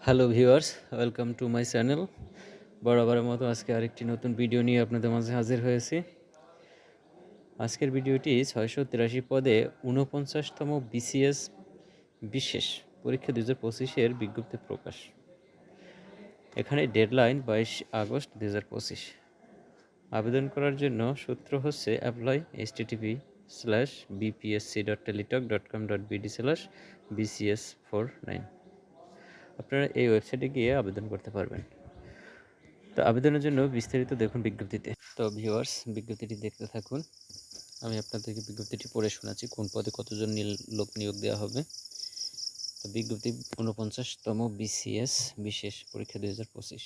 Hello viewers, welcome to my channel. বরাবরের মতো আজকে আরেকটি নতুন ভিডিও নিয়ে আপনাদের মাঝে হাজির হয়েছি। আজকের ভিডিওটি 683 পদে 49তম বিসিএস বিশেষ পরীক্ষা 2025-এর বিজ্ঞপ্তি প্রকাশ। এখানে ডেডলাইন 22 আগস্ট 2025। আবেদন করার জন্য সূত্র হচ্ছে অ্যাপ্লাই http://bpsc.teletalk.com.bd/bcs49। আপনারা এই ওয়েবসাইটে গিয়ে আবেদন করতে পারবেন। তো আবেদনের জন্য বিস্তারিত দেখুন বিজ্ঞপ্তিতে। তো ভিউয়ার্স, বিজ্ঞপ্তিটি দেখতে থাকুন। আমি আপনাদেরকে বিজ্ঞপ্তিটি পড়ে শোনাচ্ছি কোন পদে কতজন লোক নিয়োগ দেওয়া হবে। তো বিজ্ঞপ্তি 49তম বিসিএস বিশেষ পরীক্ষা 2025।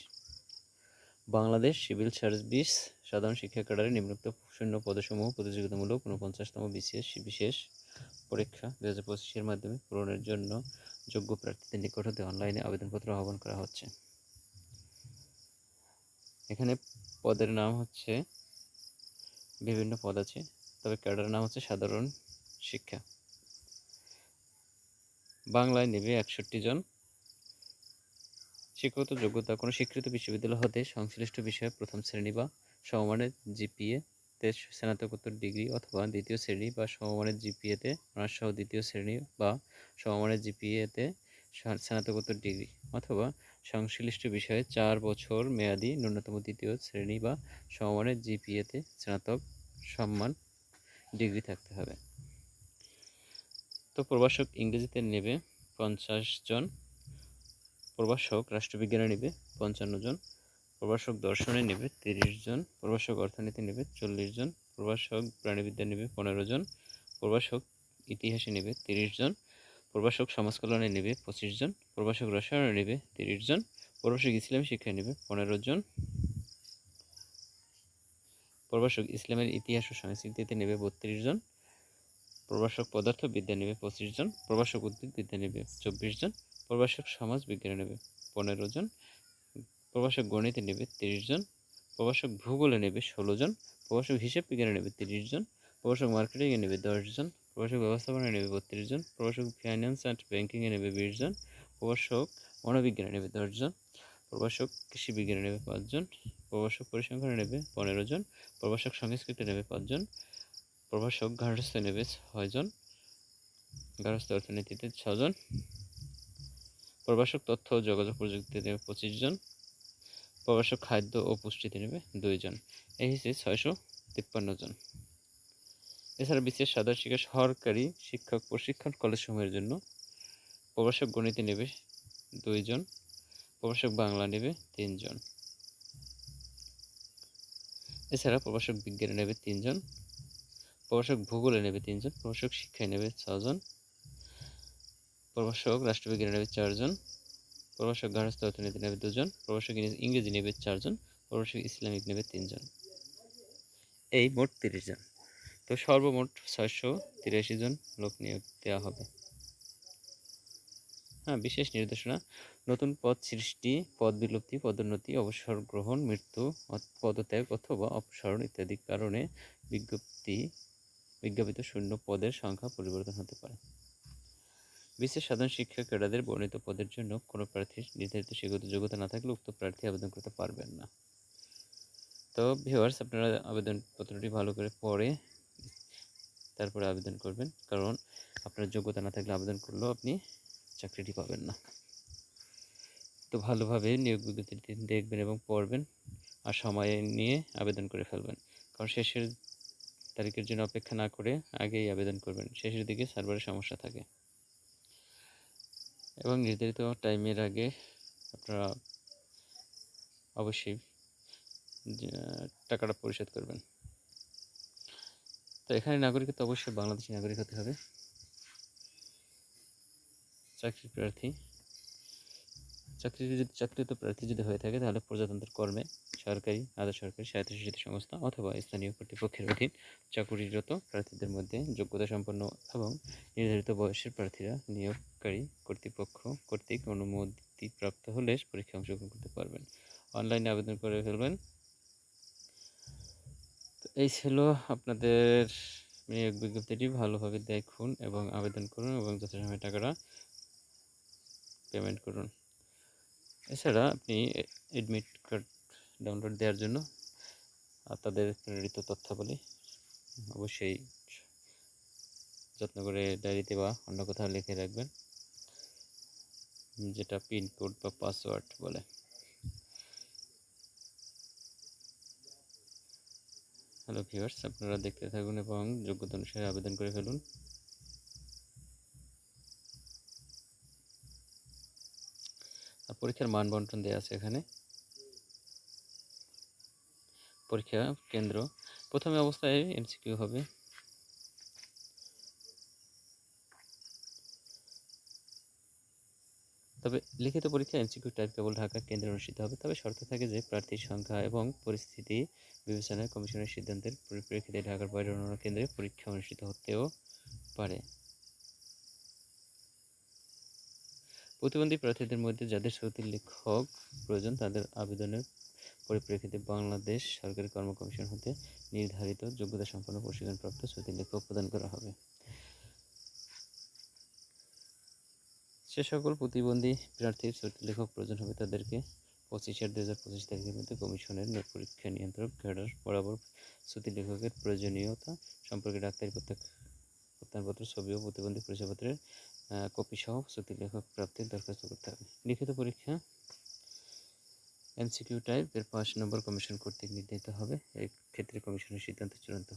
বাংলাদেশ সিভিল সার্ভিস সাধারণ শিক্ষা ক্যাডারে নিম্নোক্ত শূন্য পদসমূহ প্রতিযোগিতামূলক 49তম বিসিএস বিশেষ পরীক্ষা 2025-এর মাধ্যমে পূরণের জন্য যোগ্য প্রার্থীদের নিকট হতে অনলাইনে আবেদনপত্র আহ্বান করা হচ্ছে। এখানে পদের নাম হচ্ছে বিভিন্ন পদ আছে, তবে ক্যাডারের নাম হচ্ছে সাধারণ শিক্ষা। বাংলায় নেবে 61 জন। শিক্ষাগত যোগ্যতা কোনো স্বীকৃত বিশ্ববিদ্যালয় হতে সংশ্লিষ্ট বিষয়ে প্রথম শ্রেণী বা সমমানের জিপিএতে স্নাতকোত্তর ডিগ্রি অথবা দ্বিতীয় শ্রেণী বা সমমানের জিপিএতে অনার্স সহ দ্বিতীয় শ্রেণী বা সমমানের জিপিএতে স্নাতকোত্তর ডিগ্রি অথবা সংশ্লিষ্ট বিষয়ে 4 বছর মেয়াদি ন্যূনতম দ্বিতীয় শ্রেণী বা সমমানের জিপিএতে স্নাতক সম্মান ডিগ্রি থাকতে হবে। তো প্রভাষক ইংরেজিতে নেবে 50 জন, প্রভাষক রাষ্ট্রবিজ্ঞানে নেবে 55 জন, প্রভাষক দর্শনে নেবে 30 জন, প্রভাষক অর্থনীতি নেবে 40 জন, প্রভাষক প্রাণীবিদ্যা নেবে 15 জন, প্রভাষক ইতিহাসে নেবে 30 জন, প্রভাষক সমাজকল্যাণে নেবে 25 জন, প্রভাষক রসায়নে নেবে 30 জন, প্রভাষক ইসলামী শিক্ষায় নেবে 15 জন, প্রভাষক ইসলামের ইতিহাস ও সংস্কৃতিতে নেবে 32 জন, প্রভাষক পদার্থবিদ্যা নেবে 25 জন, প্রভাষক উদ্ভিদবিদ্যা নেবে 24 জন, প্রভাষক সমাজ বিজ্ঞানে নেবে 15 জন, প্রভাষক গণিতে নেবে 30 জন, প্রভাষক ভূগোলে নেবে 16 জন, প্রভাষক হিসাব বিজ্ঞানে নেবে 30 জন, প্রভাষক মার্কেটিংয়ে নেবে 10 জন, প্রভাষক ব্যবস্থাপনায় নেবে 32 জন, প্রভাষক ফাইন্যান্স অ্যান্ড ব্যাংকিংয়ে নেবে 20 জন, প্রভাষক মনোবিজ্ঞানে নেবে 10 জন, প্রভাষক কৃষি বিজ্ঞানে নেবে 5 জন, প্রভাষক পরিসংখ্যানে নেবে 15 জন, প্রভাষক সংস্কৃতে নেবে 5 জন, প্রভাষক গার্হস্থ্যে নেবে 6 জন, গার্হস্থ্য অর্থনীতিতে 6 জন, প্রভাষক তথ্য ও যোগাযোগ প্রযুক্তিতে নেবে 25 জন, প্রভাষক খাদ্য ও পুষ্টিতে নেবে 2 জন। এই হচ্ছে 653 জন। এছাড়া বিশেষ সাধারণ শিক্ষা সরকারি শিক্ষক প্রশিক্ষণ কলেজসমূহের জন্য প্রভাষক গণিতে নেবে 2 জন, প্রভাষক বাংলা নেবে 3 জন। এছাড়া প্রভাষক বিজ্ঞানে নেবে 3 জন, প্রভাষক ভূগোলে নেবে 3 জন, প্রভাষক শিক্ষায় নেবে 6 জন, প্রভাষক রাষ্ট্রবিজ্ঞানে নেবে 4 জন, প্রভাষক গার্হস্থ্য অর্থনীতি নেবে 2 জন, প্রভাষক ইংরেজি নেবে 4 জন, প্রভাষক ইসলামিক নেবে 3 জন। এই মোট 30 জন। তো সর্বমোট 683 জন লোক নিয়োগ দেওয়া হবে। বিশেষ নির্দেশনা: নতুন পদ সৃষ্টি, পদ বিলুপ্তি, পদোন্নতি, অবসর গ্রহণ, মৃত্যু, পদত্যাগ অথবা অপসারণ ইত্যাদি কারণে বিজ্ঞাপিত শূন্য পদের সংখ্যা পরিবর্তন হতে পারে। বিশেষ সাধারণ শিক্ষা ক্যাডারদের বর্ণিত পদের জন্য কোনো প্রার্থীর নির্ধারিত শিক্ষাগত যোগ্যতা না থাকলে উক্ত প্রার্থী আবেদন করতে পারবেন না। তো ভিউয়ার্স, আপনারা আবেদনপত্রটি ভালো করে পড়ে তারপরে আবেদন করবেন, কারণ আপনার যোগ্যতা না থাকলে আবেদন করলেও আপনি চাকরিটি পাবেন না। তো ভালোভাবে নিয়োগ বিজ্ঞপ্তিটি দেখবেন এবং পড়বেন, আর সময় নিয়ে আবেদন করে ফেলবেন, কারণ শেষের তারিখের জন্য অপেক্ষা না করে আগেই আবেদন করবেন। শেষের দিকে সার্ভারের সমস্যা থাকে এবং নির্ধারিত টাইমের আগে আপনারা অবশ্যই টাকাটা পরিশোধ করবেন। তো এখানে নাগরিকত্ব অবশ্যই বাংলাদেশি নাগরিক হতে হবে। চাকরিরত প্রার্থী যদি হয়ে থাকে তাহলে প্রজাতন্ত্র কর্মে সরকারি, আধা সরকারি, স্বায়ত্তশাসিত সংস্থা অথবা স্থানীয় কর্তৃপক্ষের অধীন চাকুরিরত প্রার্থীদের মধ্যে যোগ্যতা সম্পন্ন এবং নির্ধারিত বয়সের প্রার্থীরা নিয়োগকারী কর্তৃপক্ষ কর্তৃক অনুমতিপ্রাপ্ত হলে পরীক্ষায় অংশগ্রহণ করতে পারবেন। অনলাইনে আবেদন করে ফেলবেন। তো এই ছিল আপনাদের নিয়োগ বিজ্ঞপ্তিটি। ভালোভাবে দেখুন এবং আবেদন করুন এবং যথাসময়ে টাকাটা পেমেন্ট করুন। এছাড়া আপনি এডমিট কার্ড ডাউনলোড দেওয়ার জন্য তাদের প্রেরিত তথ্যাবলী অবশ্যই যত্ন করে ডায়েরিতে বা অন্য কোথাও লিখে রাখবেন, যেটা পিনকোড বা পাসওয়ার্ড বলে। হ্যালো ভিউয়ার্স, আপনারা দেখতে থাকুন এবং যোগ্যতা অনুসারে আবেদন করে ফেলুন। আর পরীক্ষার মান বন্টন দেওয়া আছে এখানে। পরীক্ষা কেন্দ্র প্রথমে অবস্থায় এমসিকিউ হবে। তবে লিখিত পরীক্ষা এমসিকিউ টাইপ কেবল ঢাকা কেন্দ্রে অনুষ্ঠিত হবে, তবে শর্ত থাকে যে প্রার্থীর সংখ্যা এবং পরিস্থিতি বিবেচনায় কমিশনের সিদ্ধান্তের পরিপ্রেক্ষিতে ঢাকার বাইরের অন্যান্য কেন্দ্রে পরীক্ষা অনুষ্ঠিত হতেও পারে। প্রতিবন্ধী প্রার্থীদের মধ্যে যাদের সৌতি লেখক প্রয়োজন তাদের আবেদনের পরিপ্রেক্ষিতে বাংলাদেশ সরকারি কর্ম কমিশন হতে নির্ধারিত যোগ্যতা সম্পন্ন প্রশিক্ষণপ্রাপ্ত সৌতি লেখক প্রদান করা হবে। সে সকল প্রতিবন্ধী প্রার্থীর সৌতি লেখক প্রয়োজন হবে তাদেরকে 25/8/2025 তারিখের মধ্যে কমিশনের পরীক্ষা নিয়ন্ত্রক ক্যাডার বরাবর সৌতি লেখকের প্রয়োজনীয়তা সম্পর্কে ডাক্তারি প্রত্যয়নপত্র, ছবি ও প্রতিবন্ধী পরিচয়পত্রের কপি সহ সৌতি লেখক প্রাপ্তির দরখাস্ত করতে হবে। লিখিত পরীক্ষা এমসিকিউ টাইপ এর 5 নম্বর কমিশন কর্তৃক নির্ধারিত হবে। এই ক্ষেত্রে কমিশনের সিদ্ধান্ত চূড়ান্ত।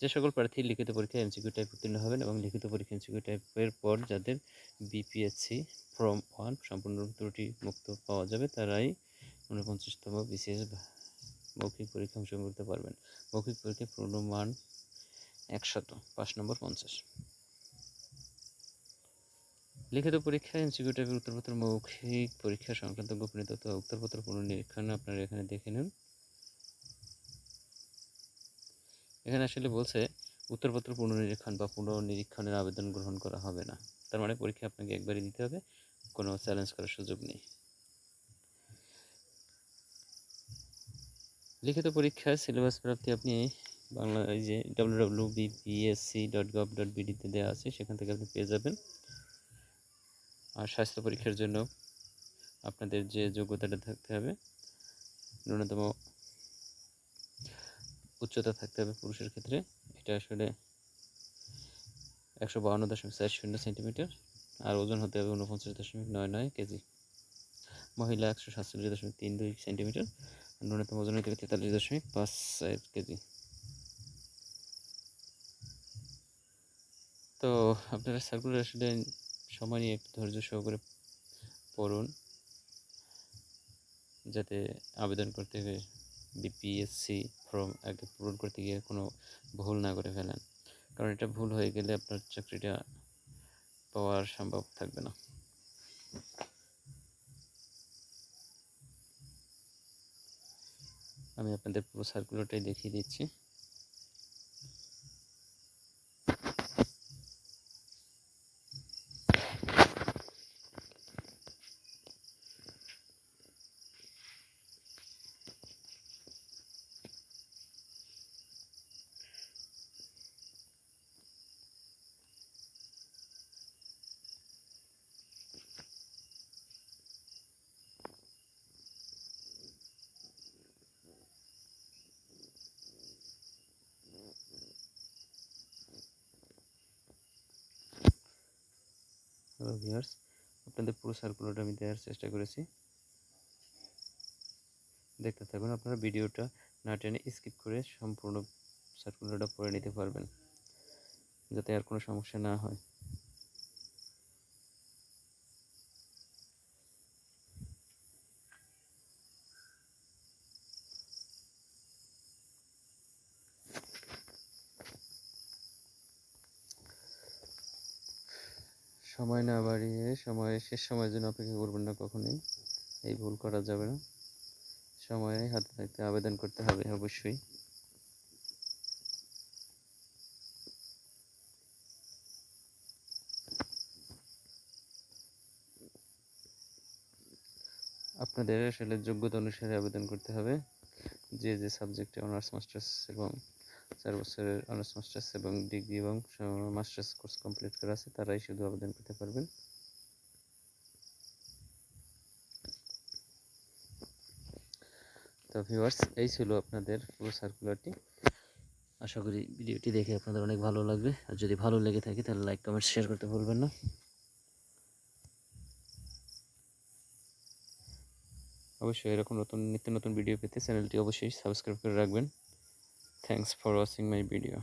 যে সকল প্রার্থী লিখিত পরীক্ষায় এমসিকিউ টাইপ উত্তীর্ণ হবেন এবং লিখিত পরীক্ষা এমসিকিউ টাইপের পর যাদের বিপিএসসি ফর্ম 1 সম্পূর্ণ ত্রুটি মুক্ত পাওয়া যাবে তারাই 49তম বিসিএস মৌখিক পরীক্ষা অংশগ্রহণ করতে পারবেন। মৌখিক পরীক্ষায় পূর্ণমান 100, 5 নম্বর 50। লিখিত পরীক্ষায় এমসিকিউ টাইপের উত্তরপত্র মৌখিক পরীক্ষা সংক্রান্ত গোপনীয় তথ্য উত্তরপত্র পুনর্নিরীক্ষণ আপনারা এখানে দেখে নিন। এখানে আসলে বলছে উত্তরপত্র পুনর্নিরীক্ষণ বা পুনর্নিরীক্ষণের আবেদন গ্রহণ করা হবে না। তার মানে পরীক্ষা আপনাকে একবারই দিতে হবে, কোনো চ্যালেঞ্জ করার সুযোগ নেই। লিখিত পরীক্ষার সিলেবাস প্রাপ্তি আপনি বাংলা এই যে www.bpsc.gov.bd তে দেওয়া আছে, সেখান থেকে আপনি পেয়ে যাবেন। আর স্বাস্থ্য পরীক্ষার জন্য আপনাদের যে যোগ্যতাটা থাকতে হবে, ন্যূনতম উচ্চতা থাকতে হবে পুরুষের ক্ষেত্রে, এটা আসলে 152.40 সেন্টিমিটার, আর ওজন হতে হবে 49.99 কেজি। মহিলা 147.32 সেন্টিমিটার, ন্যূনতম ওজন হতে হবে 43.54 কেজি। তো আপনারা সার্কুলার আসলে সময় নিয়ে একটু ধৈর্য সহকারে পড়ুন, যাতে আবেদন করতে হবে বিপিএসসি ফর্ম আগে পূরণ করতে গিয়ে কোনো ভুল না করে ফেলেন, কারণ এটা ভুল হয়ে গেলে আপনার চাকরিটা পাওয়ার সম্ভব থাকবে না। আমি আপনাদের পুরো সার্কুলারটাই দেখিয়ে দিচ্ছি। হ্যালো ভিউয়ার্স, আপনাদের পুরো সার্কুলারটা আমি দেওয়ার চেষ্টা করেছি, দেখতে থাকুন। আপনারা ভিডিওটা না টেনে স্কিপ করে সম্পূর্ণ সার্কুলারটা পড়ে নিতে পারবেন, যাতে আর কোনো সমস্যা না হয়। সময় না বাড়িয়ে শেষ সময়ের জন্য অপেক্ষা করবেন না কখনোই, এই ভুল করা যাবে না। সময় হাতে থাকতে আবেদন করতে হবে অবশ্যই। আপনাদের আসলে যোগ্যতা অনুসারে আবেদন করতে হবে, যে যে সাবজেক্টে অনার্স, মাস্টার্স এবং 4 বছরের অনার্স মাস্টার্স এবং ডিগ্রি এবং মাস্টার্স কোর্স কমপ্লিট করা আছে তারাই শুধু আবেদন করতে পারবেন। তো ভিউয়ার্স, এই ছিল আপনাদের পুরো সার্কুলারটি। আশা করি ভিডিওটি দেখে আপনাদের অনেক ভালো লাগবে, আর যদি ভালো লেগে থাকে তাহলে লাইক কমেন্ট শেয়ার করতে ভুলবেন না। অবশ্যই এরকম নিত্য নতুন ভিডিও পেতে চ্যানেলটি অবশ্যই সাবস্ক্রাইব করে রাখবেন। Thanks for watching my video.